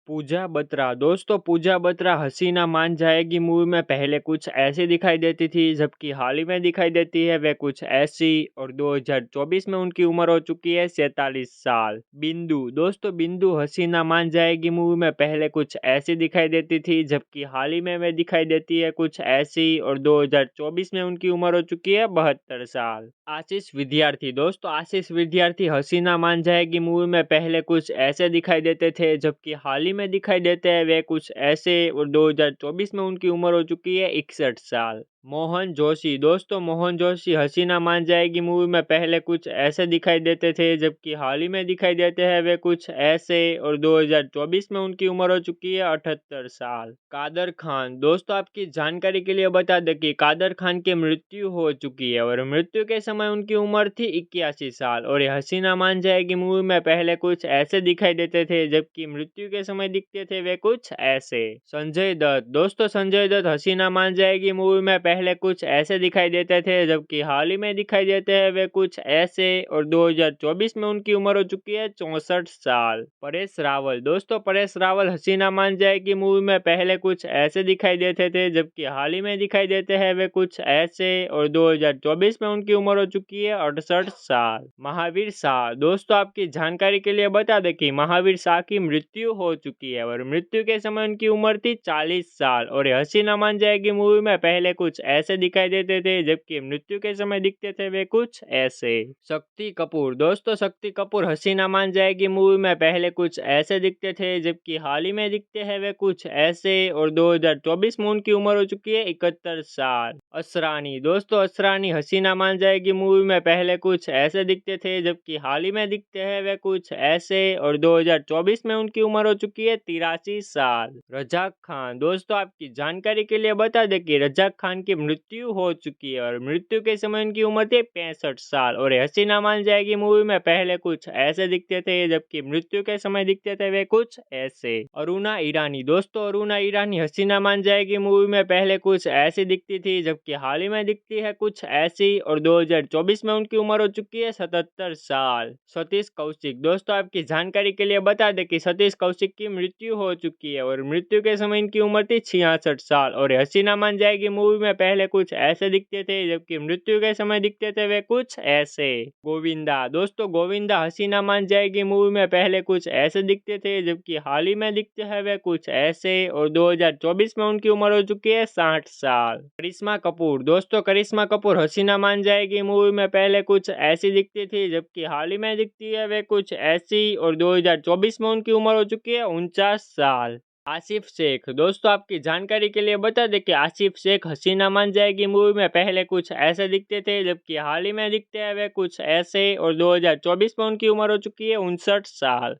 पूजा बत्रा दोस्तों, पूजा बत्रा हसीना मान जाएगी मूवी में पहले कुछ ऐसी दिखाई देती थी, जबकि हाल ही में दिखाई देती है वे कुछ ऐसी। और 2024 में उनकी उम्र हो चुकी है 47 साल। बिंदु दोस्तों, बिंदु हसीना मान जाएगी मूवी में पहले कुछ ऐसी दिखाई देती थी, जबकि हाल ही में वे दिखाई देती है कुछ ऐसी। और 2024 में उनकी उम्र हो चुकी है 72 साल। आशीष विद्यार्थी दोस्तों, आशीष विद्यार्थी हसीना मान जाएगी मूवी में पहले कुछ ऐसे दिखाई देते थे, जबकि हाल ही में दिखाई देते हैं वे कुछ ऐसे। और 2024 में उनकी उम्र हो चुकी है 61 साल। मोहन जोशी दोस्तों, मोहन जोशी हसीना मान जाएगी मूवी में पहले कुछ ऐसे दिखाई देते थे, जबकि हाल ही में दिखाई देते हैं वे कुछ ऐसे। और 2024 में उनकी उम्र हो चुकी है 78 साल। कादर खान दोस्तों, आपकी जानकारी के लिए बता दें कि कादर खान की मृत्यु हो चुकी है और मृत्यु के समय उनकी उम्र थी 81 साल। और ये हसीना मान जाएगी मूवी में पहले कुछ ऐसे दिखाई देते थे, जबकि मृत्यु के समय दिखते थे वे कुछ ऐसे। संजय दत्त दोस्तों, संजय दत्त हसीना मान जाएगी मूवी में पहले कुछ ऐसे दिखाई देते थे, जबकि हाल ही में दिखाई देते हैं वे कुछ ऐसे। और 2024 में उनकी उम्र हो चुकी है 64 साल। परेश रावल दोस्तों, परेश रावल हसीना मान जाएगी मूवी में पहले कुछ ऐसे दिखाई देते थे, जबकि हाल ही में दिखाई देते हैं वे कुछ ऐसे। और 2024 में उनकी उम्र हो चुकी है 68 साल। महावीर शाह दोस्तों, आपकी जानकारी के लिए बता दें कि महावीर शाह की मृत्यु हो चुकी है और मृत्यु के समय उनकी उम्र थी 40 साल। और ये हसीना मान जाएगी मूवी में पहले कुछ ऐसे दिखाई देते थे, जबकि मृत्यु के समय दिखते थे वे कुछ ऐसे। शक्ति कपूर दोस्तों, शक्ति कपूर हसीना मान जाएगी मूवी में पहले कुछ ऐसे दिखते थे, जबकि हाल ही में दिखते हैं वे कुछ ऐसे। और 2024 में उनकी उम्र हो चुकी है 71 साल। असरानी दोस्तों, असरानी हसीना मान जाएगी मूवी में पहले कुछ ऐसे दिखते थे, जबकि हाल ही में दिखते हैं वे कुछ ऐसे। और 2024 में उनकी उम्र हो चुकी है 83 साल। रजाक खान दोस्तों, आपकी जानकारी के लिए बता दें कि रजाक खान की मृत्यु हो चुकी है और मृत्यु के समय उनकी उम्र थी 65 साल। और ये हसीना मान जाएगी मूवी में पहले कुछ ऐसे दिखते थे, जबकि मृत्यु के समय दिखते थे वे कुछ ऐसे। अरुणा ईरानी दोस्तों, अरुणा ईरानी हसीना मान जाएगी मूवी में पहले कुछ ऐसी दिखती थी, जबकि हाल ही में दिखती है कुछ ऐसी। और 2024 में उनकी उम्र हो चुकी है 77 साल। सतीश कौशिक दोस्तों, आपकी जानकारी के लिए बता दें कि सतीश कौशिक की मृत्यु हो चुकी है और मृत्यु के समय इनकी उम्र थी 66 साल। और हसीना मान जाएगी मूवी में पहले कुछ ऐसे दिखते थे, जबकि मृत्यु के समय दिखते थे वे कुछ ऐसे। गोविंदा दोस्तों, गोविंदा हसीना मान जाएगी मूवी में पहले कुछ ऐसे दिखते थे, जबकि हाल ही में दिखते हैं वे कुछ ऐसे। और 2024 में उनकी उम्र हो चुकी है 60 साल। करिश्मा कपूर दोस्तों, करिश्मा कपूर हसीना मान जाएगी मूवी में पहले कुछ ऐसी दिखती थी, जबकि हाल ही में दिखती है वे कुछ ऐसी। और 2024 में उनकी उम्र हो चुकी है 49 साल। आसिफ शेख दोस्तों, आपकी जानकारी के लिए बता दें कि आसिफ शेख हसीना मान जाएगी मूवी में पहले कुछ ऐसे दिखते थे, जबकि हाल ही में दिखते हैं वे कुछ ऐसे। और 2024 में उनकी उम्र हो चुकी है 59 साल।